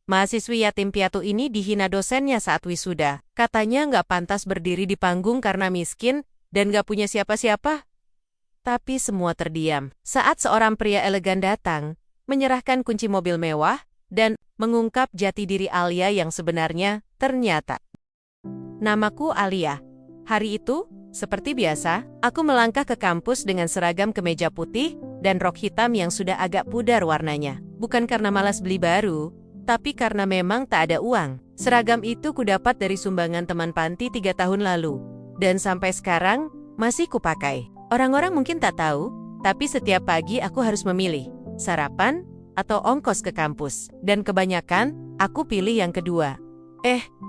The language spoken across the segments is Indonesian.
Mahasiswi yatim piatu ini dihina dosennya saat wisuda. Katanya nggak pantas berdiri di panggung karena miskin dan nggak punya siapa-siapa. Tapi semua terdiam saat seorang pria elegan datang, menyerahkan kunci mobil mewah, dan mengungkap jati diri Alia yang sebenarnya. Ternyata, namaku Alia. Hari itu, seperti biasa, aku melangkah ke kampus dengan seragam kemeja putih dan rok hitam yang sudah agak pudar warnanya. Bukan karena malas beli baru, tapi karena memang tak ada uang. Seragam itu kudapat dari sumbangan teman panti 3 tahun lalu. Dan sampai sekarang, masih kupakai. Orang-orang mungkin tak tahu, tapi setiap pagi aku harus memilih, sarapan atau ongkos ke kampus. Dan kebanyakan, aku pilih yang kedua.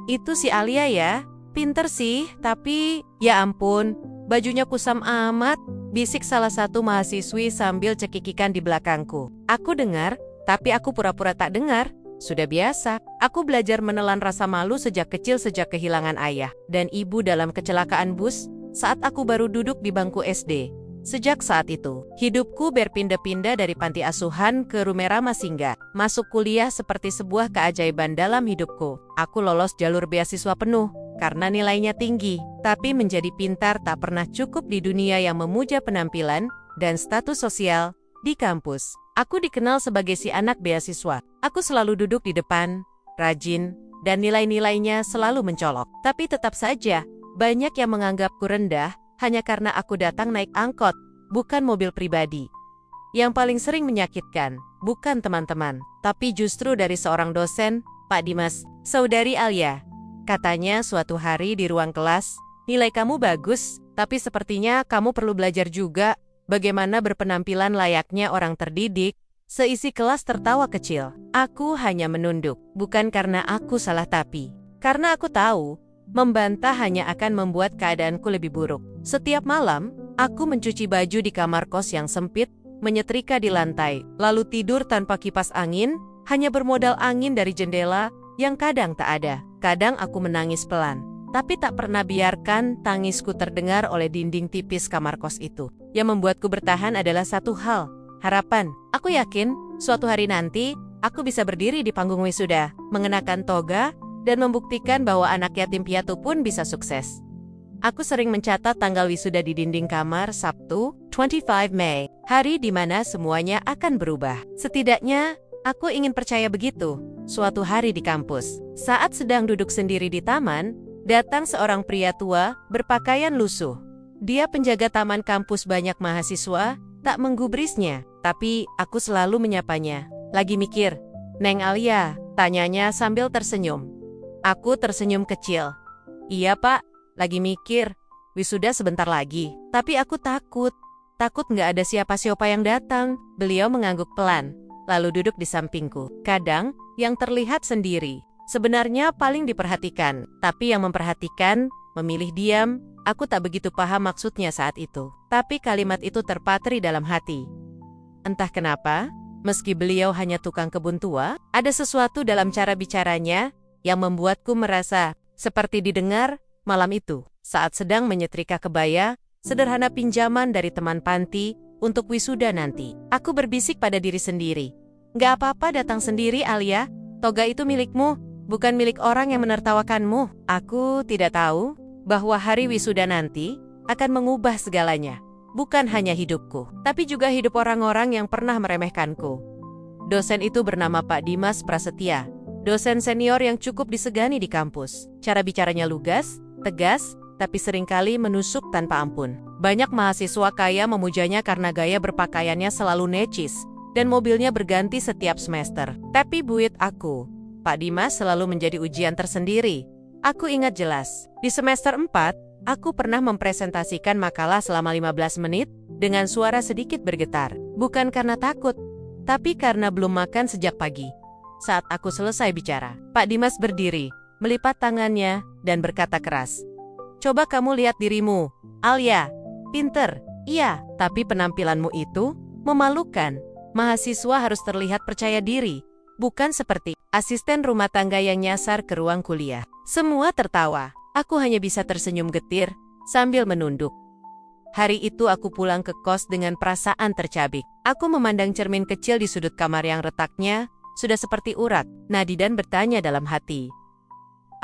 Itu si Alia ya? Pinter sih, tapi... Ya ampun, bajunya kusam amat, bisik salah satu mahasiswi sambil cekikikan di belakangku. Aku dengar, tapi aku pura-pura tak dengar. Sudah biasa, aku belajar menelan rasa malu sejak kecil sejak kehilangan ayah dan ibu dalam kecelakaan bus saat aku baru duduk di bangku SD. Sejak saat itu, hidupku berpindah-pindah dari panti asuhan ke Rumerama Singga. Masuk kuliah seperti sebuah keajaiban dalam hidupku. Aku lolos jalur beasiswa penuh karena nilainya tinggi, tapi menjadi pintar tak pernah cukup di dunia yang memuja penampilan dan status sosial di kampus. Aku dikenal sebagai si anak beasiswa. Aku selalu duduk di depan, rajin, dan nilai-nilainya selalu mencolok. Tapi tetap saja, banyak yang menganggapku rendah hanya karena aku datang naik angkot, bukan mobil pribadi. Yang paling sering menyakitkan, bukan teman-teman, tapi justru dari seorang dosen, Pak Dimas. Saudari Alia, katanya suatu hari di ruang kelas, nilai kamu bagus, tapi sepertinya kamu perlu belajar juga bagaimana berpenampilan layaknya orang terdidik. Seisi kelas tertawa kecil. Aku hanya menunduk, bukan karena aku salah tapi karena aku tahu, membantah hanya akan membuat keadaanku lebih buruk. Setiap malam, aku mencuci baju di kamar kos yang sempit, menyetrika di lantai, lalu tidur tanpa kipas angin, hanya bermodal angin dari jendela yang kadang tak ada. Kadang aku menangis pelan, tapi tak pernah biarkan tangisku terdengar oleh dinding tipis kamar kos itu. Yang membuatku bertahan adalah satu hal, harapan. Aku yakin, suatu hari nanti, aku bisa berdiri di panggung wisuda, mengenakan toga, dan membuktikan bahwa anak yatim piatu pun bisa sukses. Aku sering mencatat tanggal wisuda di dinding kamar. Sabtu, 25 Mei, hari di mana semuanya akan berubah. Setidaknya, aku ingin percaya begitu. Suatu hari di kampus, saat sedang duduk sendiri di taman, datang seorang pria tua, berpakaian lusuh. Dia penjaga taman kampus banyak mahasiswa, tak menggubrisnya, tapi aku selalu menyapanya. Lagi mikir, Neng Alia, tanyanya sambil tersenyum. Aku tersenyum kecil. Iya pak, lagi mikir, wisuda sebentar lagi, tapi aku takut nggak ada siapa-siapa yang datang. Beliau mengangguk pelan, lalu duduk di sampingku. Kadang, yang terlihat sendiri, sebenarnya paling diperhatikan, tapi yang memperhatikan, memilih diam. Aku tak begitu paham maksudnya saat itu, tapi kalimat itu terpatri dalam hati. Entah kenapa, meski beliau hanya tukang kebun tua, ada sesuatu dalam cara bicaranya yang membuatku merasa seperti didengar. Malam itu, saat sedang menyetrika kebaya, sederhana pinjaman dari teman panti untuk wisuda nanti, aku berbisik pada diri sendiri. Nggak apa-apa datang sendiri Alia, toga itu milikmu, bukan milik orang yang menertawakanmu. Aku tidak tahu bahwa hari wisuda nanti akan mengubah segalanya. Bukan hanya hidupku, tapi juga hidup orang-orang yang pernah meremehkanku. Dosen itu bernama Pak Dimas Prasetya, dosen senior yang cukup disegani di kampus. Cara bicaranya lugas, tegas, tapi seringkali menusuk tanpa ampun. Banyak mahasiswa kaya memujanya karena gaya berpakaiannya selalu necis, dan mobilnya berganti setiap semester. Tapi buat aku, Pak Dimas selalu menjadi ujian tersendiri. Aku ingat jelas, di semester 4, aku pernah mempresentasikan makalah selama 15 menit, dengan suara sedikit bergetar. Bukan karena takut, tapi karena belum makan sejak pagi. Saat aku selesai bicara, Pak Dimas berdiri, melipat tangannya, dan berkata keras, "Coba kamu lihat dirimu, Alia. Pinter, iya, tapi penampilanmu itu memalukan. Mahasiswa harus terlihat percaya diri, bukan seperti asisten rumah tangga yang nyasar ke ruang kuliah." Semua tertawa. Aku hanya bisa tersenyum getir sambil menunduk. Hari itu aku pulang ke kos dengan perasaan tercabik. Aku memandang cermin kecil di sudut kamar yang retaknya sudah seperti urat. Nadidan bertanya dalam hati.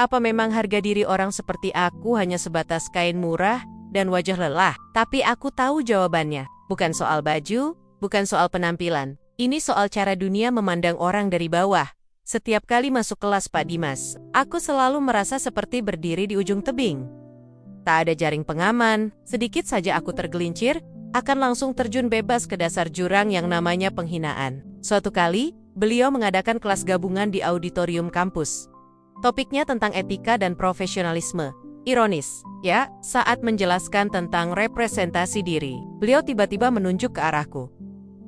Apa memang harga diri orang seperti aku hanya sebatas kain murah dan wajah lelah? Tapi aku tahu jawabannya. Bukan soal baju, bukan soal penampilan. Ini soal cara dunia memandang orang dari bawah. Setiap kali masuk kelas Pak Dimas, aku selalu merasa seperti berdiri di ujung tebing. Tak ada jaring pengaman, sedikit saja aku tergelincir, akan langsung terjun bebas ke dasar jurang yang namanya penghinaan. Suatu kali, beliau mengadakan kelas gabungan di auditorium kampus. Topiknya tentang etika dan profesionalisme. Ironis, ya, saat menjelaskan tentang representasi diri, beliau tiba-tiba menunjuk ke arahku.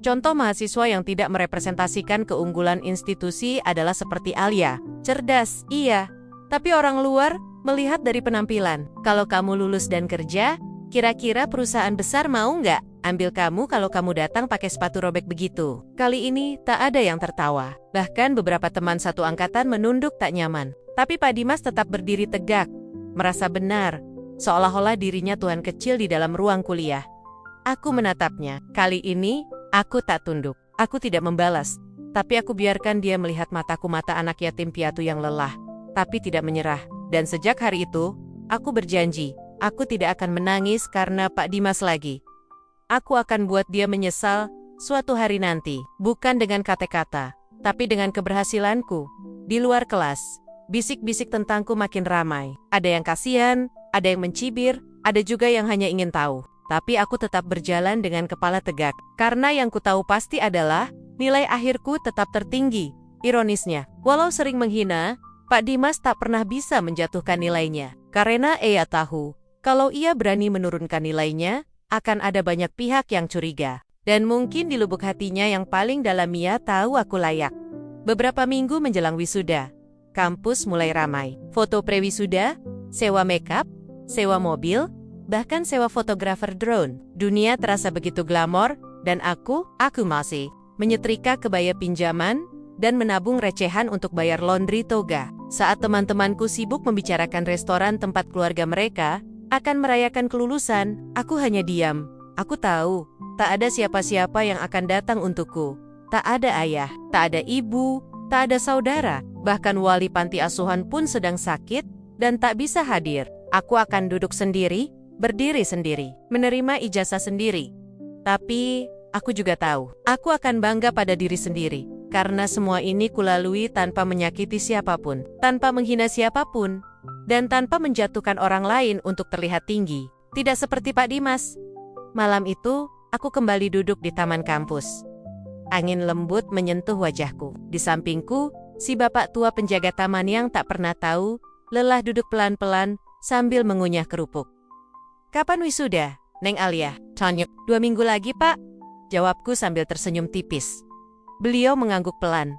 Contoh mahasiswa yang tidak merepresentasikan keunggulan institusi adalah seperti Alia. Cerdas, iya. Tapi orang luar melihat dari penampilan. Kalau kamu lulus dan kerja, kira-kira perusahaan besar mau nggak ambil kamu kalau kamu datang pakai sepatu robek begitu? Kali ini tak ada yang tertawa. Bahkan beberapa teman satu angkatan menunduk tak nyaman. Tapi Pak Dimas tetap berdiri tegak, merasa benar, seolah-olah dirinya Tuhan kecil di dalam ruang kuliah. Aku menatapnya. Kali ini, aku tak tunduk. Aku tidak membalas. Tapi aku biarkan dia melihat mataku mata anak yatim piatu yang lelah. Tapi tidak menyerah. Dan sejak hari itu, aku berjanji, aku tidak akan menangis karena Pak Dimas lagi. Aku akan buat dia menyesal suatu hari nanti. Bukan dengan kata-kata, tapi dengan keberhasilanku. Di luar kelas, bisik-bisik tentangku makin ramai. Ada yang kasihan, ada yang mencibir, ada juga yang hanya ingin tahu. Tapi aku tetap berjalan dengan kepala tegak. Karena yang ku tahu pasti adalah, nilai akhirku tetap tertinggi. Ironisnya, walau sering menghina, Pak Dimas tak pernah bisa menjatuhkan nilainya. Karena ia tahu, kalau ia berani menurunkan nilainya, akan ada banyak pihak yang curiga. Dan mungkin di lubuk hatinya yang paling dalam ia tahu aku layak. Beberapa minggu menjelang wisuda, kampus mulai ramai. Foto pre-wisuda, sewa makeup, sewa mobil, bahkan sewa fotografer drone. Dunia terasa begitu glamor, dan aku masih menyetrika kebaya pinjaman, dan menabung recehan untuk bayar laundry toga. Saat teman-temanku sibuk membicarakan restoran tempat keluarga mereka akan merayakan kelulusan, aku hanya diam. Aku tahu, tak ada siapa-siapa yang akan datang untukku. Tak ada ayah, tak ada ibu, tak ada saudara. Bahkan wali panti asuhan pun sedang sakit dan tak bisa hadir. Aku akan duduk sendiri, berdiri sendiri, menerima ijazah sendiri. Tapi, aku juga tahu, aku akan bangga pada diri sendiri. Karena semua ini kulalui tanpa menyakiti siapapun, tanpa menghina siapapun, dan tanpa menjatuhkan orang lain untuk terlihat tinggi. Tidak seperti Pak Dimas. Malam itu, aku kembali duduk di taman kampus. Angin lembut menyentuh wajahku. Di sampingku, si bapak tua penjaga taman yang tak pernah tahu, lelah duduk pelan-pelan sambil mengunyah kerupuk. Kapan wisuda, Neng Alia? Tanya. 2 minggu lagi, Pak. Jawabku sambil tersenyum tipis. Beliau mengangguk pelan.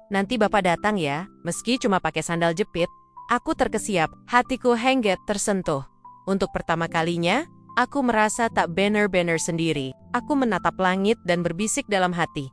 Nanti Bapak datang ya, meski cuma pakai sandal jepit. Aku terkesiap, hatiku hengget tersentuh. Untuk pertama kalinya, aku merasa tak benar-benar sendiri. Aku menatap langit dan berbisik dalam hati.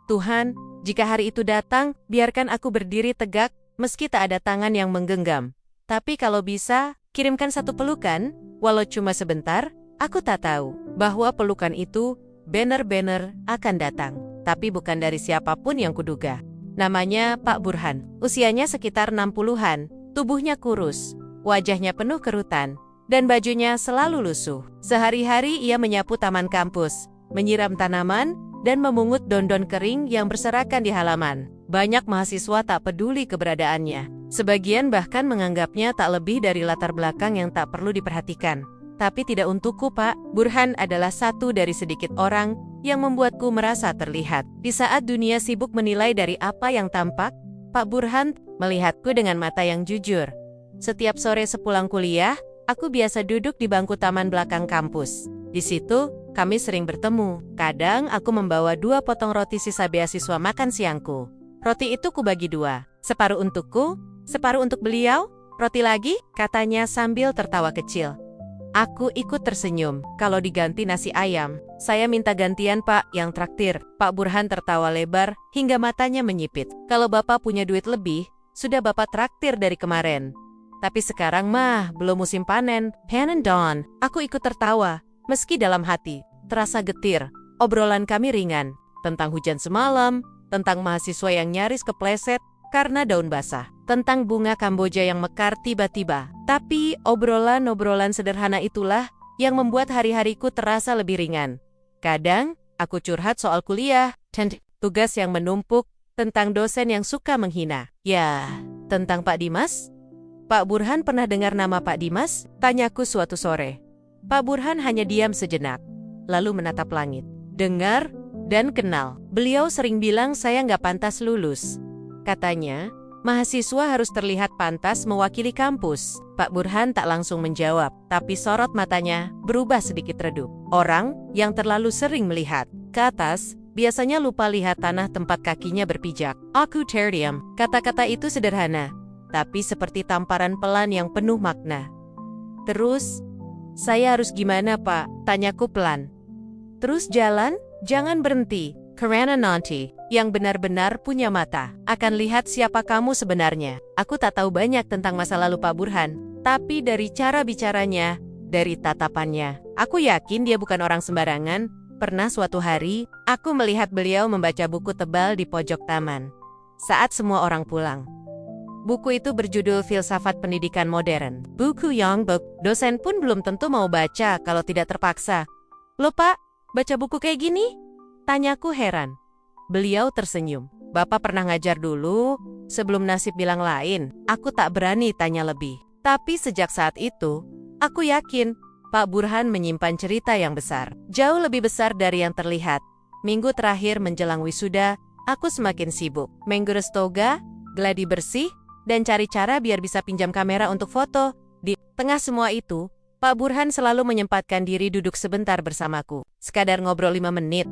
Tuhan, jika hari itu datang, biarkan aku berdiri tegak, meski tak ada tangan yang menggenggam. Tapi kalau bisa, kirimkan satu pelukan, walau cuma sebentar. Aku tak tahu bahwa pelukan itu benar-benar akan datang. Tapi bukan dari siapapun yang kuduga. Namanya Pak Burhan. Usianya sekitar 60-an, tubuhnya kurus, wajahnya penuh kerutan, dan bajunya selalu lusuh. Sehari-hari ia menyapu taman kampus, menyiram tanaman, dan memungut daun-daun kering yang berserakan di halaman. Banyak mahasiswa tak peduli keberadaannya. Sebagian bahkan menganggapnya tak lebih dari latar belakang yang tak perlu diperhatikan. Tapi tidak untukku, Pak. Burhan adalah satu dari sedikit orang yang membuatku merasa terlihat. Di saat dunia sibuk menilai dari apa yang tampak, Pak Burhan melihatku dengan mata yang jujur. Setiap sore sepulang kuliah, aku biasa duduk di bangku taman belakang kampus. Di situ, kami sering bertemu. Kadang aku membawa 2 potong roti sisa beasiswa makan siangku. Roti itu kubagi 2. Separuh untukku, separuh untuk beliau. Roti lagi, katanya sambil tertawa kecil. Aku ikut tersenyum. Kalau diganti nasi ayam, saya minta gantian, Pak, yang traktir. Pak Burhan tertawa lebar hingga matanya menyipit. Kalau Bapak punya duit lebih, sudah Bapak traktir dari kemarin. Tapi sekarang mah belum musim panen. Pan and dawn. Aku ikut tertawa, meski dalam hati terasa getir. Obrolan kami ringan, tentang hujan semalam, tentang mahasiswa yang nyaris kepleset karena daun basah, tentang bunga Kamboja yang mekar tiba-tiba. Tapi obrolan-obrolan sederhana itulah yang membuat hari-hariku terasa lebih ringan. Kadang, aku curhat soal kuliah, dan tugas yang menumpuk, tentang dosen yang suka menghina. Ya, tentang Pak Dimas? Pak Burhan pernah dengar nama Pak Dimas? Tanyaku suatu sore. Pak Burhan hanya diam sejenak, lalu menatap langit. Dengar dan kenal. Beliau sering bilang saya nggak pantas lulus. Katanya, mahasiswa harus terlihat pantas mewakili kampus. Pak Burhan tak langsung menjawab, tapi sorot matanya berubah sedikit redup. Orang yang terlalu sering melihat ke atas biasanya lupa lihat tanah tempat kakinya berpijak. Aku terdiam. Kata-kata itu sederhana, tapi seperti tamparan pelan yang penuh makna. Terus, saya harus gimana, Pak? Tanyaku pelan. Terus jalan, jangan berhenti. Karena nanti, yang benar-benar punya mata, akan lihat siapa kamu sebenarnya. Aku tak tahu banyak tentang masa lalu Pak Burhan, tapi dari cara bicaranya, dari tatapannya, aku yakin dia bukan orang sembarangan. Pernah suatu hari, aku melihat beliau membaca buku tebal di pojok taman. Saat semua orang pulang. Buku itu berjudul Filsafat Pendidikan Modern. Buku yang dosen pun belum tentu mau baca kalau tidak terpaksa. Loh Pak, baca buku kayak gini? Tanyaku heran. Beliau tersenyum. Bapak pernah ngajar dulu, sebelum nasib bilang lain. Aku tak berani tanya lebih. Tapi sejak saat itu, aku yakin Pak Burhan menyimpan cerita yang besar. Jauh lebih besar dari yang terlihat. Minggu terakhir menjelang wisuda, aku semakin sibuk. Menggores toga, gladi bersih, dan cari cara biar bisa pinjam kamera untuk foto. Di tengah semua itu, Pak Burhan selalu menyempatkan diri duduk sebentar bersamaku. Sekadar ngobrol 5 menit.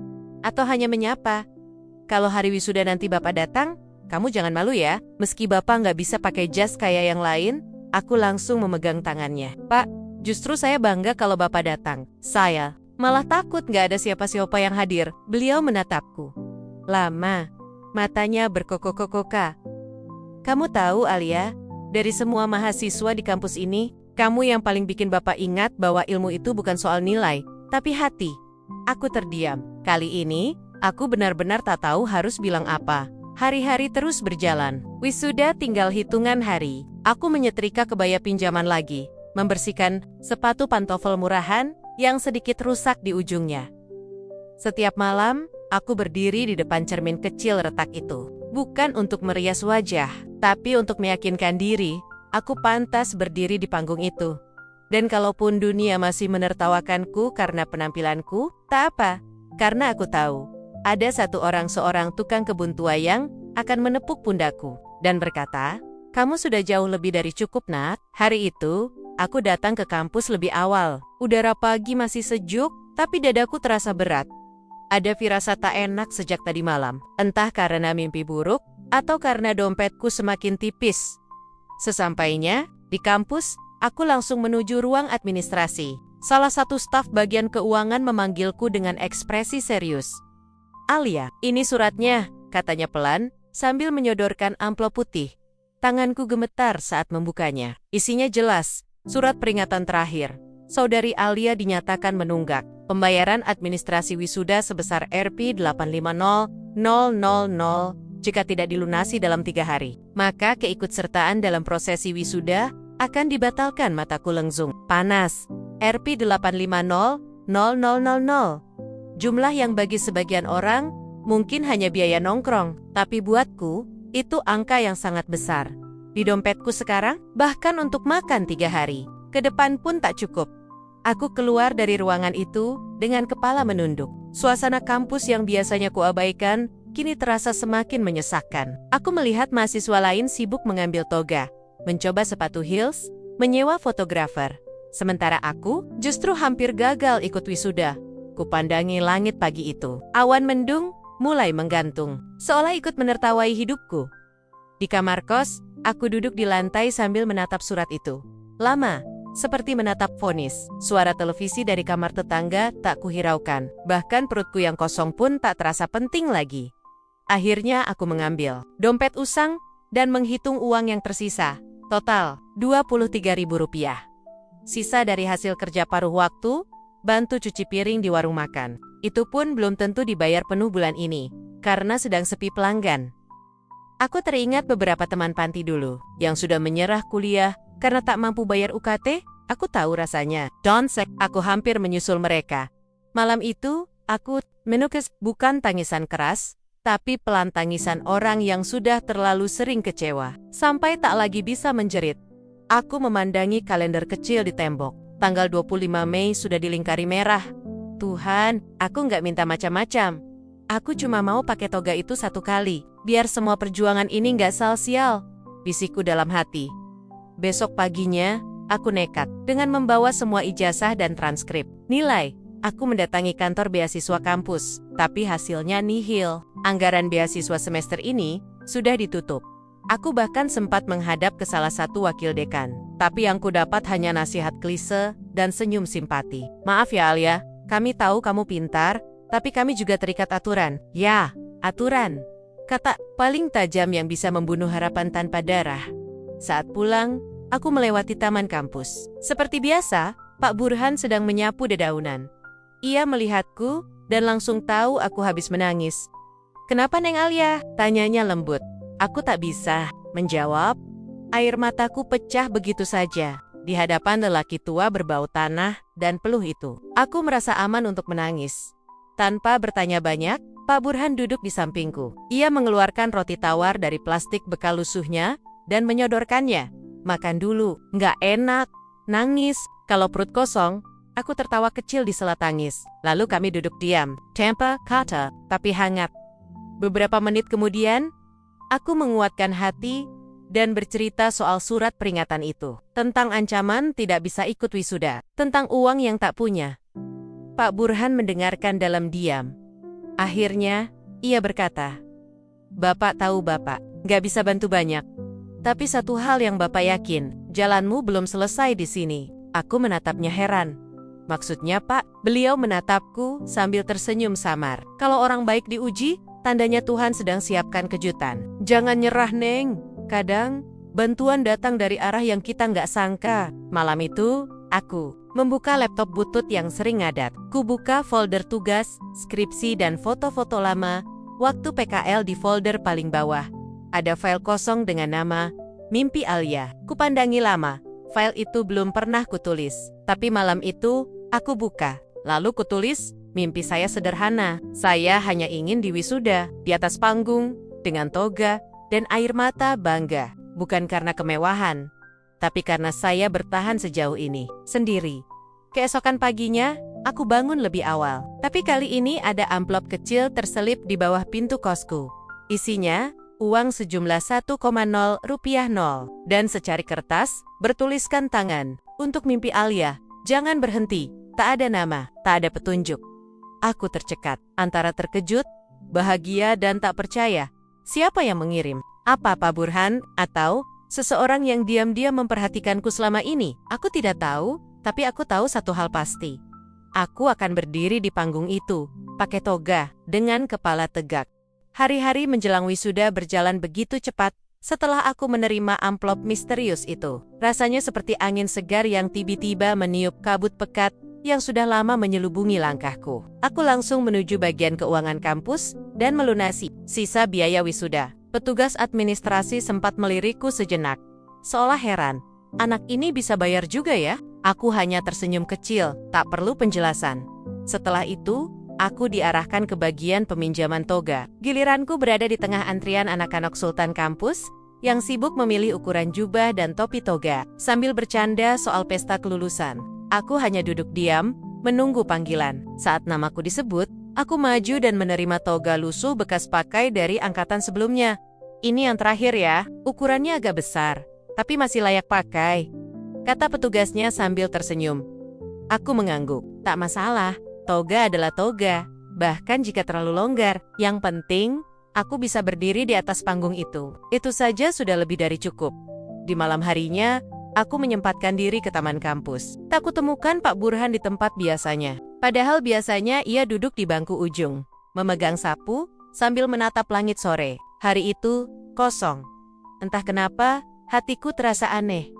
Atau hanya menyapa. Kalau hari wisuda nanti Bapak datang, kamu jangan malu ya. Meski Bapak nggak bisa pakai jas kayak yang lain, aku langsung memegang tangannya. Pak, justru saya bangga kalau Bapak datang. Saya malah takut nggak ada siapa-siapa yang hadir. Beliau menatapku. Lama. Matanya berkokok-kokoka. Kamu tahu, Alia, dari semua mahasiswa di kampus ini, kamu yang paling bikin Bapak ingat bahwa ilmu itu bukan soal nilai, tapi hati. Aku terdiam. Kali ini, aku benar-benar tak tahu harus bilang apa. Hari-hari terus berjalan. Wisuda tinggal hitungan hari. Aku menyetrika kebaya pinjaman lagi, membersihkan sepatu pantofel murahan yang sedikit rusak di ujungnya. Setiap malam, aku berdiri di depan cermin kecil retak itu. Bukan untuk merias wajah, tapi untuk meyakinkan diri, aku pantas berdiri di panggung itu. Dan kalaupun dunia masih menertawakanku karena penampilanku, tak apa, karena aku tahu, ada seorang tukang kebun tua yang akan menepuk pundakku, dan berkata, kamu sudah jauh lebih dari cukup, nak. Hari itu, aku datang ke kampus lebih awal. Udara pagi masih sejuk, tapi dadaku terasa berat. Ada firasat tak enak sejak tadi malam, entah karena mimpi buruk, atau karena dompetku semakin tipis. Sesampainya di kampus, aku langsung menuju ruang administrasi. Salah satu staf bagian keuangan memanggilku dengan ekspresi serius. Alia, ini suratnya, katanya pelan, sambil menyodorkan amplop putih. Tanganku gemetar saat membukanya. Isinya jelas, surat peringatan terakhir. Saudari Alia dinyatakan menunggak. Pembayaran administrasi wisuda sebesar Rp850.000 jika tidak dilunasi dalam 3 hari. Maka keikutsertaan dalam prosesi wisuda akan dibatalkan. Mataku lengzung. Panas. Rp850.000. Jumlah yang bagi sebagian orang mungkin hanya biaya nongkrong. Tapi buatku, itu angka yang sangat besar. Di dompetku sekarang, bahkan untuk makan 3 hari. Ke depan pun tak cukup. Aku keluar dari ruangan itu dengan kepala menunduk. Suasana kampus yang biasanya kuabaikan, kini terasa semakin menyesakkan. Aku melihat mahasiswa lain sibuk mengambil toga, mencoba sepatu heels, menyewa fotografer. Sementara aku justru hampir gagal ikut wisuda. Kupandangi langit pagi itu. Awan mendung mulai menggantung, seolah ikut menertawai hidupku. Di kamar kos, aku duduk di lantai sambil menatap surat itu. Lama. Seperti menatap vonis, suara televisi dari kamar tetangga tak kuhiraukan. Bahkan perutku yang kosong pun tak terasa penting lagi. Akhirnya aku mengambil dompet usang dan menghitung uang yang tersisa. Total Rp23.000. Sisa dari hasil kerja paruh waktu, bantu cuci piring di warung makan. Itu pun belum tentu dibayar penuh bulan ini, karena sedang sepi pelanggan. Aku teringat beberapa teman panti dulu, yang sudah menyerah kuliah karena tak mampu bayar UKT. Aku tahu rasanya. Aku hampir menyusul mereka. Malam itu, aku menukis bukan tangisan keras, tapi pelan tangisan orang yang sudah terlalu sering kecewa, sampai tak lagi bisa menjerit. Aku memandangi kalender kecil di tembok. Tanggal 25 Mei sudah dilingkari merah. Tuhan, aku nggak minta macam-macam. Aku cuma mau pakai toga itu satu kali, biar semua perjuangan ini nggak sia-sia, bisikku dalam hati. Besok paginya, aku nekat dengan membawa semua ijazah dan transkrip. Nilai. Aku mendatangi kantor beasiswa kampus, tapi hasilnya nihil. Anggaran beasiswa semester ini sudah ditutup. Aku bahkan sempat menghadap ke salah satu wakil dekan, tapi yang kudapat hanya nasihat klise dan senyum simpati. Maaf ya Alia, kami tahu kamu pintar, tapi kami juga terikat aturan. Ya, aturan. Kata paling tajam yang bisa membunuh harapan tanpa darah. Saat pulang, aku melewati taman kampus. Seperti biasa, Pak Burhan sedang menyapu dedaunan. Ia melihatku dan langsung tahu aku habis menangis. Kenapa Neng Alia? Tanyanya lembut. Aku tak bisa menjawab. Air mataku pecah begitu saja di hadapan lelaki tua berbau tanah dan peluh itu. Aku merasa aman untuk menangis. Tanpa bertanya banyak, Pak Burhan duduk di sampingku. Ia mengeluarkan roti tawar dari plastik bekal lusuhnya dan menyodorkannya. Makan dulu, nggak enak. Nangis, kalau perut kosong. Aku tertawa kecil di sela tangis. Lalu kami duduk diam. Tanpa kata, tapi hangat. Beberapa menit kemudian, aku menguatkan hati dan bercerita soal surat peringatan itu. Tentang ancaman tidak bisa ikut wisuda. Tentang uang yang tak punya. Pak Burhan mendengarkan dalam diam. Akhirnya, ia berkata, Bapak tahu Bapak, nggak bisa bantu banyak. Tapi satu hal yang Bapak yakin, jalanmu belum selesai di sini. Aku menatapnya heran. Maksudnya Pak, beliau menatapku sambil tersenyum samar. Kalau orang baik diuji, tandanya Tuhan sedang siapkan kejutan. Jangan nyerah Neng. Kadang, bantuan datang dari arah yang kita nggak sangka. Malam itu, aku membuka laptop butut yang sering ngadat. Kubuka folder tugas, skripsi dan foto-foto lama. Waktu PKL di folder paling bawah. Ada file kosong dengan nama Mimpi Alia. Kupandangi lama. File itu belum pernah kutulis. Tapi malam itu, aku buka. Lalu kutulis, mimpi saya sederhana. Saya hanya ingin diwisuda, di atas panggung, dengan toga, dan air mata bangga. Bukan karena kemewahan, tapi karena saya bertahan sejauh ini, sendiri. Keesokan paginya, aku bangun lebih awal. Tapi kali ini ada amplop kecil terselip di bawah pintu kosku. Isinya, uang sejumlah 1,0 rupiah 0. Dan secari kertas, bertuliskan tangan. Untuk Mimpi Alia, jangan berhenti. Tak ada nama, tak ada petunjuk. Aku tercekat, antara terkejut, bahagia dan tak percaya. Siapa yang mengirim? Apa Pak Burhan? Atau seseorang yang diam-diam memperhatikanku selama ini? Aku tidak tahu, tapi aku tahu satu hal pasti. Aku akan berdiri di panggung itu, pakai toga, dengan kepala tegak. Hari-hari menjelang wisuda berjalan begitu cepat setelah aku menerima amplop misterius itu. Rasanya seperti angin segar yang tiba-tiba meniup kabut pekat yang sudah lama menyelubungi langkahku. Aku langsung menuju bagian keuangan kampus dan melunasi sisa biaya wisuda. Petugas administrasi sempat melirikku sejenak. Seolah heran, anak ini bisa bayar juga ya? Aku hanya tersenyum kecil, tak perlu penjelasan. Setelah itu, aku diarahkan ke bagian peminjaman toga. Giliranku berada di tengah antrian anak-anak sultan kampus yang sibuk memilih ukuran jubah dan topi toga, sambil bercanda soal pesta kelulusan. Aku hanya duduk diam, menunggu panggilan. Saat namaku disebut, aku maju dan menerima toga lusuh bekas pakai dari angkatan sebelumnya. Ini yang terakhir ya, ukurannya agak besar, tapi masih layak pakai, kata petugasnya sambil tersenyum. Aku mengangguk, tak masalah. Toga adalah toga, bahkan jika terlalu longgar. Yang penting, aku bisa berdiri di atas panggung itu. Itu saja sudah lebih dari cukup. Di malam harinya, aku menyempatkan diri ke taman kampus. Tak kutemukan Pak Burhan di tempat biasanya. Padahal biasanya ia duduk di bangku ujung, memegang sapu, sambil menatap langit sore. Hari itu, kosong. Entah kenapa, hatiku terasa aneh.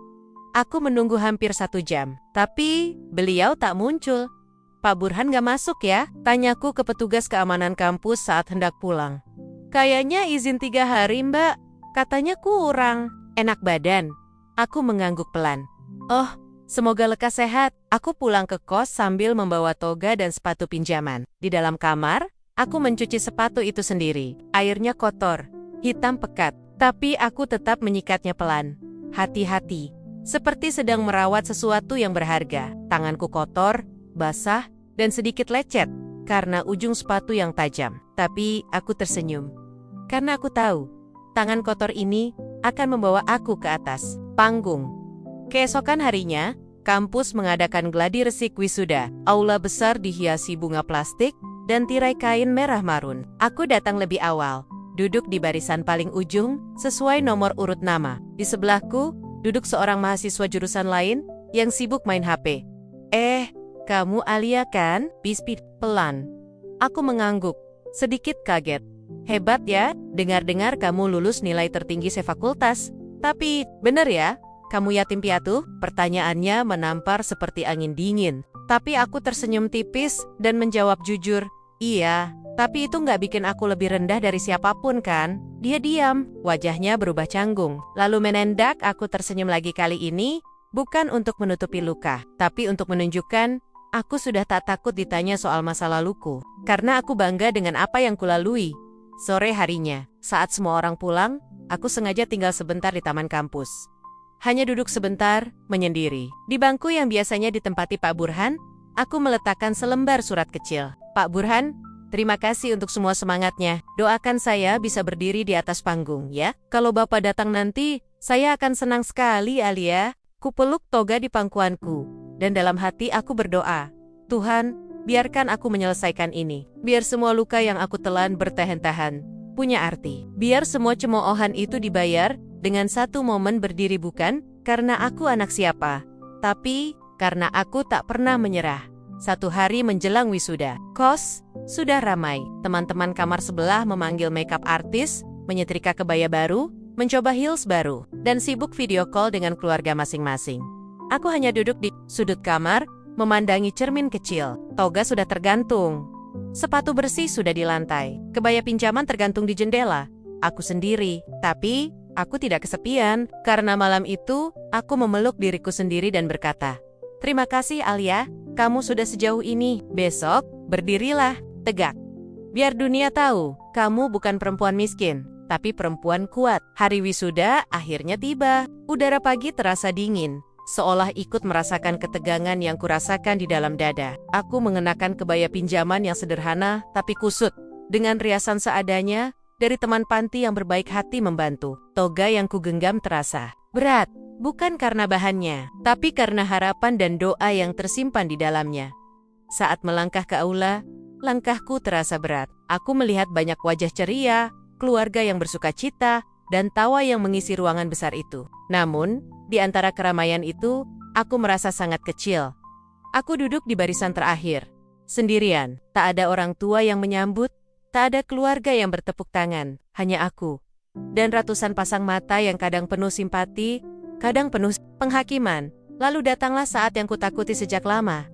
Aku menunggu hampir 1 jam, tapi beliau tak muncul. Pak Burhan gak masuk ya? Tanyaku ke petugas keamanan kampus saat hendak pulang. Kayaknya izin 3 hari mbak. Katanya kurang. Enak badan. Aku mengangguk pelan. Oh, semoga lekas sehat. Aku pulang ke kos sambil membawa toga dan sepatu pinjaman. Di dalam kamar, aku mencuci sepatu itu sendiri. Airnya kotor, hitam pekat. Tapi aku tetap menyikatnya pelan. Hati-hati. Seperti sedang merawat sesuatu yang berharga. Tanganku kotor, basah, dan sedikit lecet karena ujung sepatu yang tajam. Tapi aku tersenyum. Karena aku tahu, tangan kotor ini akan membawa aku ke atas panggung. Keesokan harinya, kampus mengadakan gladi resik wisuda. Aula besar dihiasi bunga plastik dan tirai kain merah marun. Aku datang lebih awal, duduk di barisan paling ujung sesuai nomor urut nama. Di sebelahku, duduk seorang mahasiswa jurusan lain yang sibuk main HP. Kamu Alia kan? Bisbit pelan. Aku mengangguk, sedikit kaget. Hebat ya, dengar-dengar kamu lulus nilai tertinggi sefakultas. Tapi, bener ya? Kamu yatim piatu? Pertanyaannya menampar seperti angin dingin. Tapi aku tersenyum tipis dan menjawab jujur, iya. Tapi itu nggak bikin aku lebih rendah dari siapapun kan? Dia diam, wajahnya berubah canggung. Lalu menendak, aku tersenyum lagi kali ini, bukan untuk menutupi luka, tapi untuk menunjukkan aku sudah tak takut ditanya soal masa laluku. Karena aku bangga dengan apa yang kulalui. Sore harinya, saat semua orang pulang, aku sengaja tinggal sebentar di taman kampus. Hanya duduk sebentar, menyendiri. Di bangku yang biasanya ditempati Pak Burhan, aku meletakkan selembar surat kecil. Pak Burhan, terima kasih untuk semua semangatnya. Doakan saya bisa berdiri di atas panggung, ya. Kalau Bapak datang nanti, saya akan senang sekali, Alia. Kupeluk toga di pangkuanku, dan dalam hati aku berdoa, Tuhan, biarkan aku menyelesaikan ini. Biar semua luka yang aku telan bertahan-tahan punya arti. Biar semua cemoohan itu dibayar dengan satu momen berdiri, bukan karena aku anak siapa, tapi karena aku tak pernah menyerah. 1 hari menjelang wisuda, kos sudah ramai. Teman-teman kamar sebelah memanggil makeup artis, menyetrika kebaya baru, mencoba heels baru, dan sibuk video call dengan keluarga masing-masing. Aku hanya duduk di sudut kamar, memandangi cermin kecil. Toga sudah tergantung. Sepatu bersih sudah di lantai. Kebaya pinjaman tergantung di jendela. Aku sendiri, tapi aku tidak kesepian. Karena malam itu, aku memeluk diriku sendiri dan berkata, terima kasih Alia, kamu sudah sejauh ini. Besok, berdirilah, tegak. Biar dunia tahu, kamu bukan perempuan miskin, tapi perempuan kuat. Hari wisuda akhirnya tiba. Udara pagi terasa dingin, seolah ikut merasakan ketegangan yang kurasakan di dalam dada. Aku mengenakan kebaya pinjaman yang sederhana tapi kusut, dengan riasan seadanya dari teman panti yang berbaik hati membantu. Toga yang kugenggam terasa berat, bukan karena bahannya, tapi karena harapan dan doa yang tersimpan di dalamnya. Saat melangkah ke aula, langkahku terasa berat. Aku melihat banyak wajah ceria, keluarga yang bersukacita, dan tawa yang mengisi ruangan besar itu. Namun, di antara keramaian itu, aku merasa sangat kecil. Aku duduk di barisan terakhir, sendirian. Tak ada orang tua yang menyambut, tak ada keluarga yang bertepuk tangan, hanya aku. Dan ratusan pasang mata yang kadang penuh simpati, kadang penuh penghakiman. Lalu datanglah saat yang kutakuti sejak lama.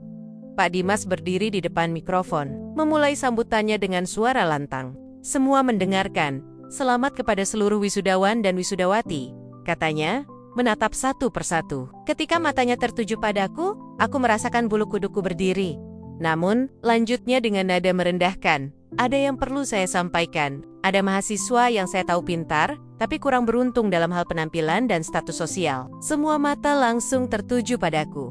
Pak Dimas berdiri di depan mikrofon, memulai sambutannya dengan suara lantang. Semua mendengarkan. Selamat kepada seluruh wisudawan dan wisudawati, katanya, menatap satu persatu. Ketika matanya tertuju padaku, aku merasakan bulu kuduku berdiri. Namun, lanjutnya dengan nada merendahkan, ada yang perlu saya sampaikan. Ada mahasiswa yang saya tahu pintar, tapi kurang beruntung dalam hal penampilan dan status sosial. Semua mata langsung tertuju padaku.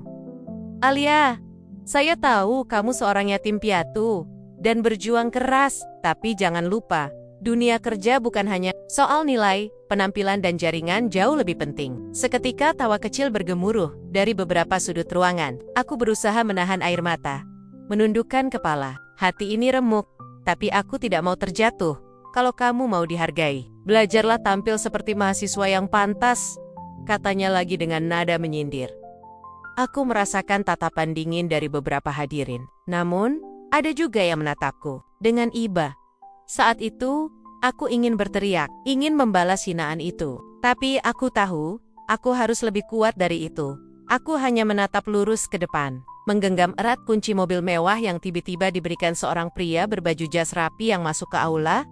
Alia, saya tahu kamu seorang yatim piatu dan berjuang keras, tapi jangan lupa, dunia kerja bukan hanya soal nilai, penampilan dan jaringan jauh lebih penting. Seketika tawa kecil bergemuruh dari beberapa sudut ruangan. Aku berusaha menahan air mata, menundukkan kepala. Hati ini remuk, tapi aku tidak mau terjatuh. Kalau kamu mau dihargai, belajarlah tampil seperti mahasiswa yang pantas, katanya lagi dengan nada menyindir. Aku merasakan tatapan dingin dari beberapa hadirin. Namun, ada juga yang menatapku dengan iba. Saat itu, aku ingin berteriak, ingin membalas hinaan itu. Tapi aku tahu, aku harus lebih kuat dari itu. Aku hanya menatap lurus ke depan, menggenggam erat kunci mobil mewah yang tiba-tiba diberikan seorang pria berbaju jas rapi yang masuk ke aula.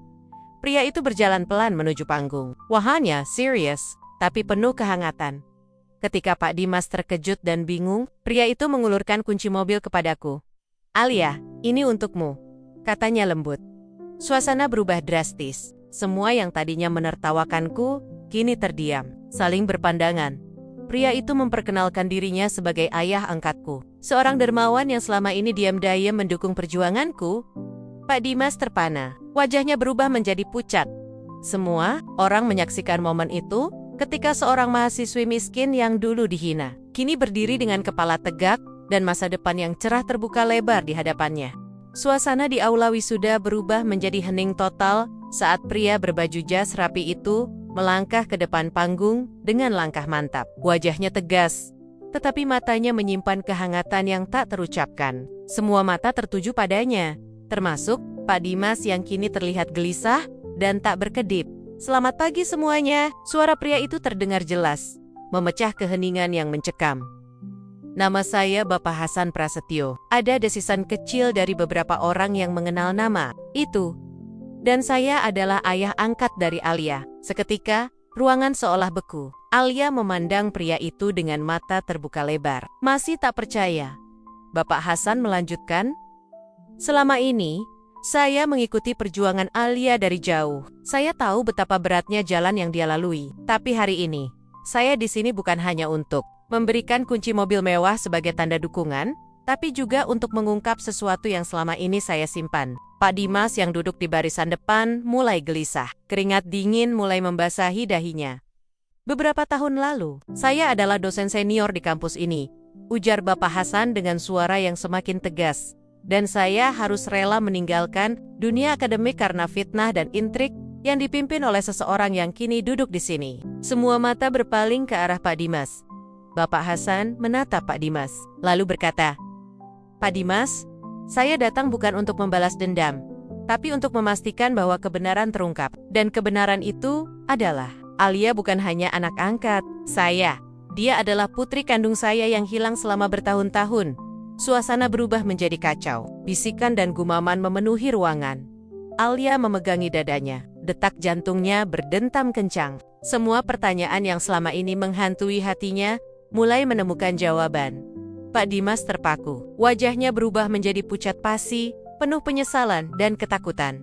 Pria itu berjalan pelan menuju panggung. Wajahnya serius, tapi penuh kehangatan. Ketika Pak Dimas terkejut dan bingung, pria itu mengulurkan kunci mobil kepadaku. "Alia, ini untukmu," katanya lembut. Suasana berubah drastis. Semua yang tadinya menertawakanku, kini terdiam, saling berpandangan. Pria itu memperkenalkan dirinya sebagai ayah angkatku. Seorang dermawan yang selama ini diam-diam mendukung perjuanganku. Pak Dimas terpana. Wajahnya berubah menjadi pucat. Semua orang menyaksikan momen itu ketika seorang mahasiswi miskin yang dulu dihina, kini berdiri dengan kepala tegak dan masa depan yang cerah terbuka lebar di hadapannya. Suasana di aula wisuda berubah menjadi hening total saat pria berbaju jas rapi itu melangkah ke depan panggung dengan langkah mantap. Wajahnya tegas, tetapi matanya menyimpan kehangatan yang tak terucapkan. Semua mata tertuju padanya, termasuk Pak Dimas yang kini terlihat gelisah dan tak berkedip. "Selamat pagi semuanya," suara pria itu terdengar jelas, memecah keheningan yang mencekam. "Nama saya Bapak Hasan Prasetyo." Ada desisan kecil dari beberapa orang yang mengenal nama itu. "Dan saya adalah ayah angkat dari Alia." Seketika, ruangan seolah beku. Alia memandang pria itu dengan mata terbuka lebar. "Masih tak percaya?" Bapak Hasan melanjutkan, "Selama ini, saya mengikuti perjuangan Alia dari jauh. Saya tahu betapa beratnya jalan yang dia lalui. Tapi hari ini, saya di sini bukan hanya untuk memberikan kunci mobil mewah sebagai tanda dukungan, tapi juga untuk mengungkap sesuatu yang selama ini saya simpan." Pak Dimas yang duduk di barisan depan mulai gelisah. Keringat dingin mulai membasahi dahinya. "Beberapa tahun lalu, saya adalah dosen senior di kampus ini," ujar Bapak Hasan dengan suara yang semakin tegas. "Dan saya harus rela meninggalkan dunia akademik karena fitnah dan intrik yang dipimpin oleh seseorang yang kini duduk di sini." Semua mata berpaling ke arah Pak Dimas. Bapak Hasan menatap Pak Dimas, lalu berkata, "Pak Dimas, saya datang bukan untuk membalas dendam, tapi untuk memastikan bahwa kebenaran terungkap. Dan kebenaran itu adalah, Alia bukan hanya anak angkat saya. Dia adalah putri kandung saya yang hilang selama bertahun-tahun." Suasana berubah menjadi kacau. Bisikan dan gumaman memenuhi ruangan. Alia memegangi dadanya. Detak jantungnya berdentam kencang. Semua pertanyaan yang selama ini menghantui hatinya mulai menemukan jawaban. Pak Dimas terpaku. Wajahnya berubah menjadi pucat pasi, penuh penyesalan dan ketakutan.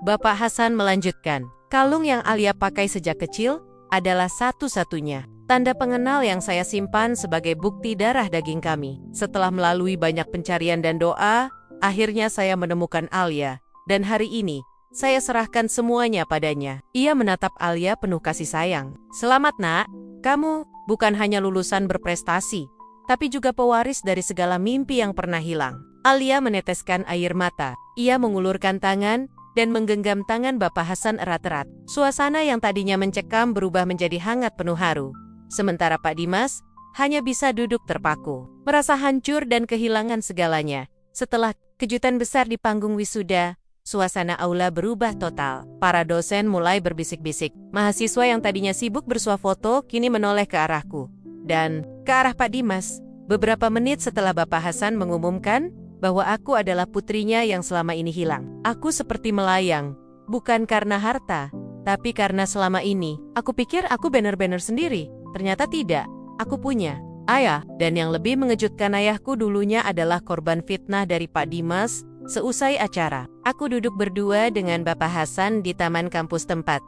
Bapak Hasan melanjutkan, "Kalung yang Alia pakai sejak kecil adalah satu-satunya tanda pengenal yang saya simpan sebagai bukti darah daging kami. Setelah melalui banyak pencarian dan doa, akhirnya saya menemukan Alia. Dan hari ini, saya serahkan semuanya padanya." Ia menatap Alia penuh kasih sayang. "Selamat nak, kamu bukan hanya lulusan berprestasi, tapi juga pewaris dari segala mimpi yang pernah hilang." Alia meneteskan air mata. Ia mengulurkan tangan dan menggenggam tangan Bapak Hasan erat-erat. Suasana yang tadinya mencekam berubah menjadi hangat penuh haru. Sementara Pak Dimas hanya bisa duduk terpaku, merasa hancur dan kehilangan segalanya. Setelah kejutan besar di panggung wisuda, suasana aula berubah total. Para dosen mulai berbisik-bisik. Mahasiswa yang tadinya sibuk bersuah foto kini menoleh ke arahku dan ke arah Pak Dimas. Beberapa menit setelah Bapak Hasan mengumumkan bahwa aku adalah putrinya yang selama ini hilang, aku seperti melayang, bukan karena harta, tapi karena selama ini aku pikir aku benar-benar sendiri. Ternyata tidak, aku punya ayah, dan yang lebih mengejutkan, ayahku dulunya adalah korban fitnah dari Pak Dimas. Seusai acara, aku duduk berdua dengan Bapak Hasan di taman kampus tempat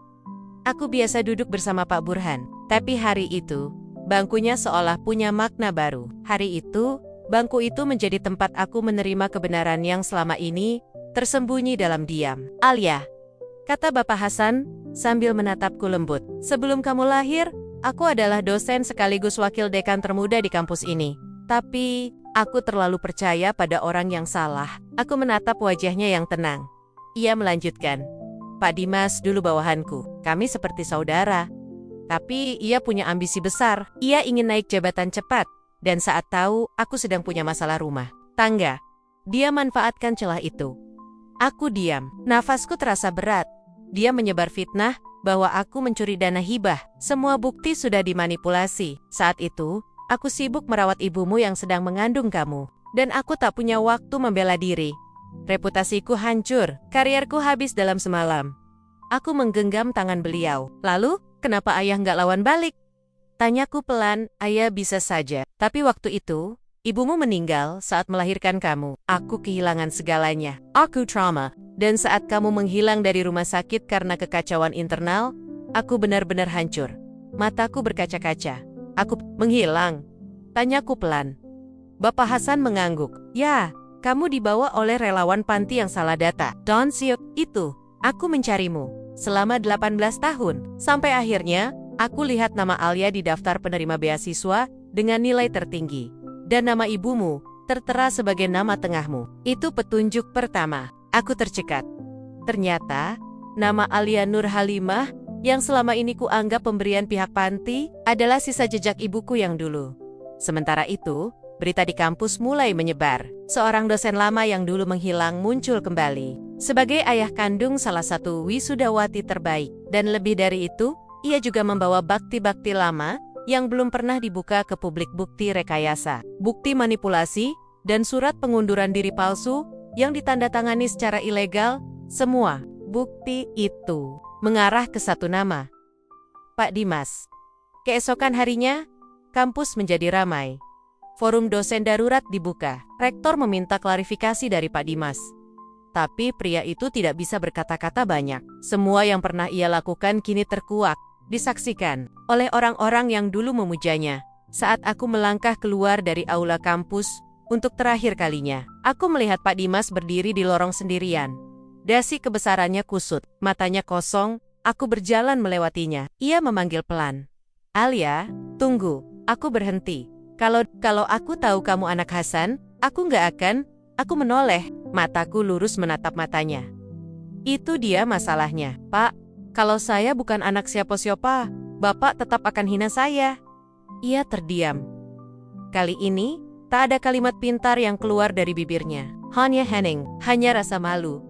aku biasa duduk bersama Pak Burhan. Tapi hari itu, bangkunya seolah punya makna baru. Hari itu, bangku itu menjadi tempat aku menerima kebenaran yang selama ini tersembunyi dalam diam. "Alia," kata Bapak Hasan sambil menatapku lembut, "sebelum kamu lahir, aku adalah dosen sekaligus wakil dekan termuda di kampus ini. Tapi, aku terlalu percaya pada orang yang salah." Aku menatap wajahnya yang tenang. Ia melanjutkan, "Pak Dimas dulu bawahanku. Kami seperti saudara. Tapi ia punya ambisi besar. Ia ingin naik jabatan cepat. Dan saat tahu aku sedang punya masalah rumah tangga, dia manfaatkan celah itu. Aku diam. Nafasku terasa berat. Dia menyebar fitnah bahwa aku mencuri dana hibah. Semua bukti sudah dimanipulasi. Saat itu, aku sibuk merawat ibumu yang sedang mengandung kamu. dan aku tak punya waktu membela diri. Reputasiku hancur, karierku habis dalam semalam. Aku menggenggam tangan beliau. Lalu, kenapa ayah nggak lawan balik? Tanyaku pelan, ayah bisa saja. Tapi waktu itu, ibumu meninggal saat melahirkan kamu. Aku kehilangan segalanya. Aku trauma. Dan saat kamu menghilang dari rumah sakit karena kekacauan internal, aku benar-benar hancur. Mataku berkaca-kaca. Aku menghilang. Tanyaku pelan. Bapak Hasan mengangguk. Ya, kamu dibawa oleh relawan panti yang salah data. Don Siok, itu. Aku mencarimu. Selama 18 tahun. Sampai akhirnya, aku lihat nama Alia di daftar penerima beasiswa dengan nilai tertinggi. Dan nama ibumu tertera sebagai nama tengahmu. Itu petunjuk pertama. Aku tercekat. Ternyata, nama Alia Nur Halimah yang selama ini kuanggap pemberian pihak panti adalah sisa jejak ibuku yang dulu. Sementara itu, berita di kampus mulai menyebar. Seorang dosen lama yang dulu menghilang muncul kembali. Sebagai ayah kandung salah satu wisudawati terbaik. Dan lebih dari itu, ia juga membawa bakti-bakti lama yang belum pernah dibuka ke publik, bukti rekayasa, bukti manipulasi, dan surat pengunduran diri palsu yang ditandatangani secara ilegal. Semua bukti itu mengarah ke satu nama, Pak Dimas. Keesokan harinya, kampus menjadi ramai. Forum dosen darurat dibuka. Rektor meminta klarifikasi dari Pak Dimas. Tapi pria itu tidak bisa berkata-kata banyak. Semua yang pernah ia lakukan kini terkuak, disaksikan oleh orang-orang yang dulu memujanya. Saat aku melangkah keluar dari aula kampus, untuk terakhir kalinya, aku melihat Pak Dimas berdiri di lorong sendirian. Dasi kebesarannya kusut, matanya kosong. Aku berjalan melewatinya. Ia memanggil pelan. Alia, tunggu. Aku berhenti. Kalau aku tahu kamu anak Hasan, aku nggak akan. Aku menoleh. Mataku lurus menatap matanya. Itu dia masalahnya, Pak. Kalau saya bukan anak siapa-siapa, Bapak tetap akan hina saya. Ia terdiam. Kali ini, tak ada kalimat pintar yang keluar dari bibirnya. Hanya hening, hanya rasa malu.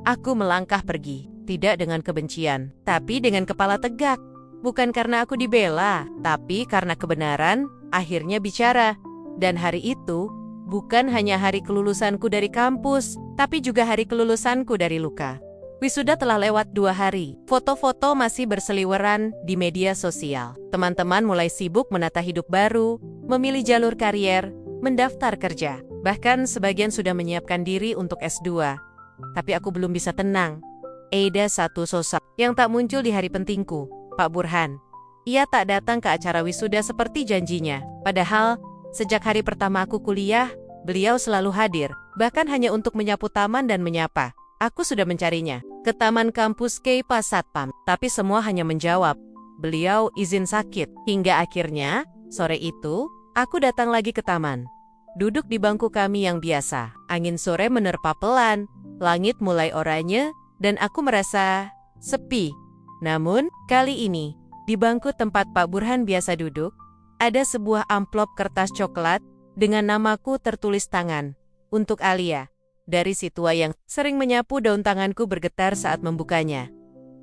Aku melangkah pergi, tidak dengan kebencian, tapi dengan kepala tegak. Bukan karena aku dibela, tapi karena kebenaran akhirnya bicara. Dan hari itu, bukan hanya hari kelulusanku dari kampus, tapi juga hari kelulusanku dari luka. Wisuda telah lewat 2 hari. Foto-foto masih berseliweran di media sosial. Teman-teman mulai sibuk menata hidup baru, memilih jalur karier, mendaftar kerja. Bahkan sebagian sudah menyiapkan diri untuk S2. Tapi aku belum bisa tenang. Ada satu sosok yang tak muncul di hari pentingku, Pak Burhan. Ia tak datang ke acara wisuda seperti janjinya. Padahal, sejak hari pertama aku kuliah, beliau selalu hadir. Bahkan hanya untuk menyapu taman dan menyapa. Aku sudah mencarinya ke taman kampus Keipa Satpam, tapi semua hanya menjawab, beliau izin sakit. Hingga akhirnya, sore itu, aku datang lagi ke taman. Duduk di bangku kami yang biasa. Angin sore menerpa pelan, langit mulai oranye, dan aku merasa sepi. Namun, kali ini, di bangku tempat Pak Burhan biasa duduk, ada sebuah amplop kertas coklat dengan namaku tertulis tangan, untuk Alia. Dari si tua yang sering menyapu, daun tanganku bergetar saat membukanya.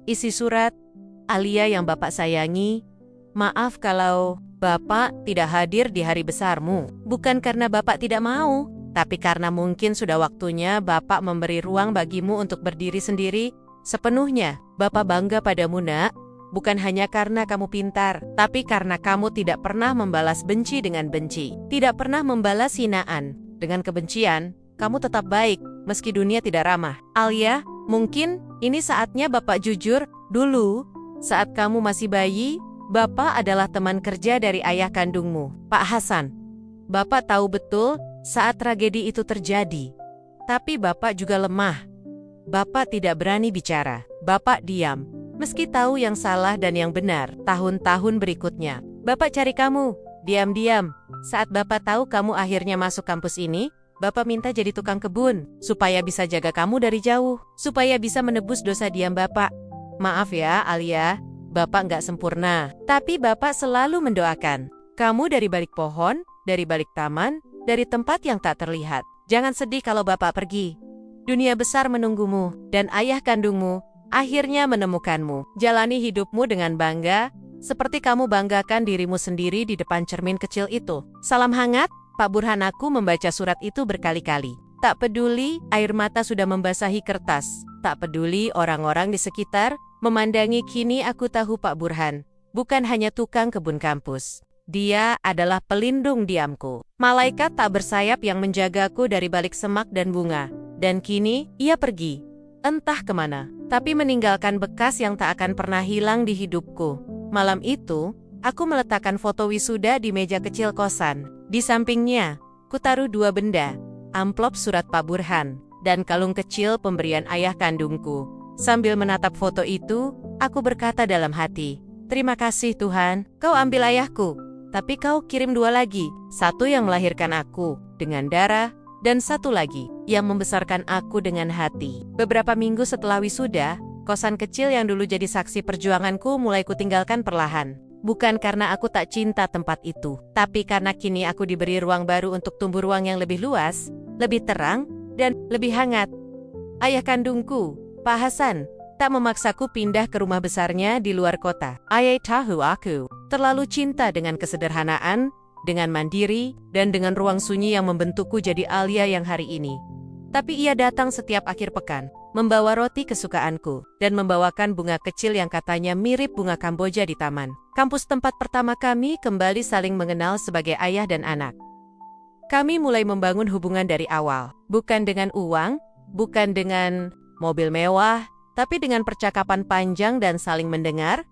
Isi surat, Alia yang Bapak sayangi, maaf kalau Bapak tidak hadir di hari besarmu. Bukan karena Bapak tidak mau, tapi karena mungkin sudah waktunya Bapak memberi ruang bagimu untuk berdiri sendiri sepenuhnya. Bapak bangga padamu, Nak. Bukan hanya karena kamu pintar, tapi karena kamu tidak pernah membalas benci dengan benci. Tidak pernah membalas hinaan dengan kebencian. Kamu tetap baik, meski dunia tidak ramah. Alia, mungkin ini saatnya Bapak jujur. Dulu, saat kamu masih bayi, Bapak adalah teman kerja dari ayah kandungmu, Pak Hasan. Bapak tahu betul saat tragedi itu terjadi. Tapi Bapak juga lemah. Bapak tidak berani bicara. Bapak diam, meski tahu yang salah dan yang benar. Tahun-tahun berikutnya, Bapak cari kamu, diam-diam. Saat Bapak tahu kamu akhirnya masuk kampus ini, Bapak minta jadi tukang kebun, supaya bisa jaga kamu dari jauh, supaya bisa menebus dosa diam Bapak. Maaf ya, Alia, Bapak nggak sempurna, tapi Bapak selalu mendoakan kamu dari balik pohon, dari balik taman, dari tempat yang tak terlihat. Jangan sedih kalau Bapak pergi. Dunia besar menunggumu, dan ayah kandungmu akhirnya menemukanmu. Jalani hidupmu dengan bangga, seperti kamu banggakan dirimu sendiri di depan cermin kecil itu. Salam hangat, Pak Burhan, aku membaca surat itu berkali-kali. Tak peduli air mata sudah membasahi kertas. Tak peduli orang-orang di sekitar memandangi, kini aku tahu Pak Burhan bukan hanya tukang kebun kampus. Dia adalah pelindung diamku. Malaikat tak bersayap yang menjagaku dari balik semak dan bunga. Dan kini, ia pergi. Entah kemana. Tapi meninggalkan bekas yang tak akan pernah hilang di hidupku. Malam itu, aku meletakkan foto wisuda di meja kecil kosan. Di sampingnya, kutaruh dua benda. Amplop surat Pak Burhan, dan kalung kecil pemberian ayah kandungku. Sambil menatap foto itu, aku berkata dalam hati, "Terima kasih Tuhan, kau ambil ayahku. Tapi kau kirim dua lagi, satu yang melahirkan aku dengan darah, dan satu lagi yang membesarkan aku dengan hati." Beberapa minggu setelah wisuda, kosan kecil yang dulu jadi saksi perjuanganku mulai kutinggalkan perlahan. Bukan karena aku tak cinta tempat itu, tapi karena kini aku diberi ruang baru untuk tumbuh, ruang yang lebih luas, lebih terang, dan lebih hangat. Ayah kandungku, Pak Hasan, tak memaksaku pindah ke rumah besarnya di luar kota. Ayah tahu aku terlalu cinta dengan kesederhanaan, dengan mandiri, dan dengan ruang sunyi yang membentukku jadi Alia yang hari ini. Tapi ia datang setiap akhir pekan, membawa roti kesukaanku, dan membawakan bunga kecil yang katanya mirip bunga Kamboja di taman. Kampus tempat pertama kami kembali saling mengenal sebagai ayah dan anak. Kami mulai membangun hubungan dari awal, bukan dengan uang, bukan dengan mobil mewah, tapi dengan percakapan panjang dan saling mendengar.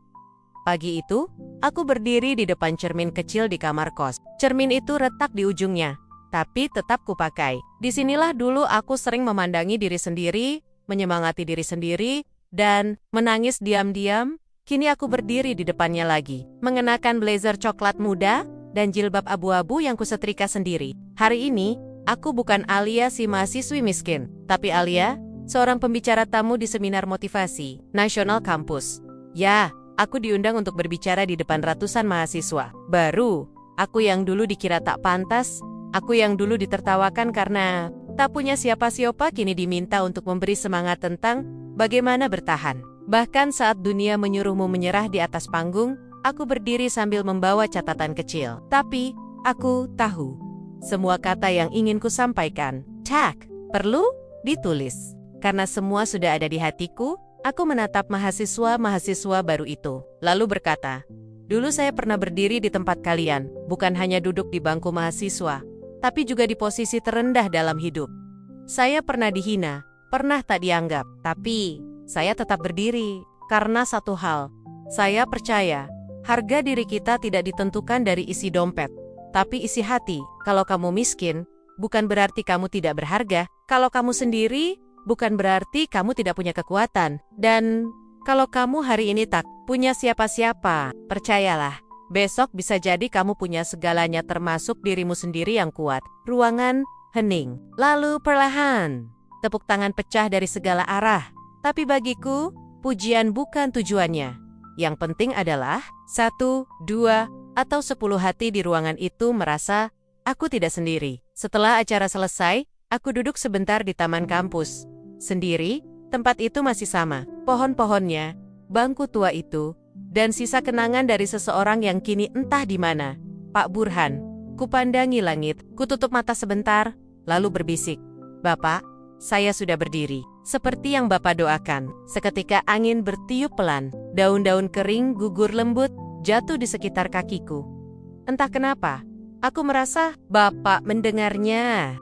Pagi itu, aku berdiri di depan cermin kecil di kamar kos. Cermin itu retak di ujungnya, tapi tetap kupakai. Disinilah dulu aku sering memandangi diri sendiri, menyemangati diri sendiri, dan menangis diam-diam. Kini aku berdiri di depannya lagi, mengenakan blazer coklat muda dan jilbab abu-abu yang kusetrika sendiri. Hari ini, aku bukan Alia si mahasiswi miskin, tapi Alia, seorang pembicara tamu di seminar motivasi nasional kampus. Ya, aku diundang untuk berbicara di depan ratusan mahasiswa baru. Aku yang dulu dikira tak pantas, aku yang dulu ditertawakan karena tak punya siapa-siapa, kini diminta untuk memberi semangat tentang bagaimana bertahan. Bahkan saat dunia menyuruhmu menyerah di atas panggung, aku berdiri sambil membawa catatan kecil. Tapi, aku tahu semua kata yang ingin ku sampaikan tak perlu ditulis. Karena semua sudah ada di hatiku, aku menatap mahasiswa-mahasiswa baru itu, lalu berkata, "Dulu saya pernah berdiri di tempat kalian, bukan hanya duduk di bangku mahasiswa, tapi juga di posisi terendah dalam hidup. Saya pernah dihina, pernah tak dianggap, tapi saya tetap berdiri. Karena satu hal, saya percaya, harga diri kita tidak ditentukan dari isi dompet, tapi isi hati. Kalau kamu miskin, bukan berarti kamu tidak berharga. Kalau kamu sendiri, bukan berarti kamu tidak punya kekuatan. Dan kalau kamu hari ini tak punya siapa-siapa, percayalah, besok bisa jadi kamu punya segalanya, termasuk dirimu sendiri yang kuat." Ruangan hening. Lalu perlahan, tepuk tangan pecah dari segala arah. Tapi bagiku, pujian bukan tujuannya. Yang penting adalah 1, 2, atau 10 hati di ruangan itu merasa aku tidak sendiri. Setelah acara selesai, aku duduk sebentar di taman kampus. Sendiri, tempat itu masih sama. Pohon-pohonnya, bangku tua itu, dan sisa kenangan dari seseorang yang kini entah di mana. Pak Burhan. Kupandangi langit, kututup mata sebentar, lalu berbisik, "Bapak, saya sudah berdiri." Seperti yang Bapak doakan. Seketika angin bertiup pelan, daun-daun kering gugur lembut, jatuh di sekitar kakiku. Entah kenapa, aku merasa Bapak mendengarnya.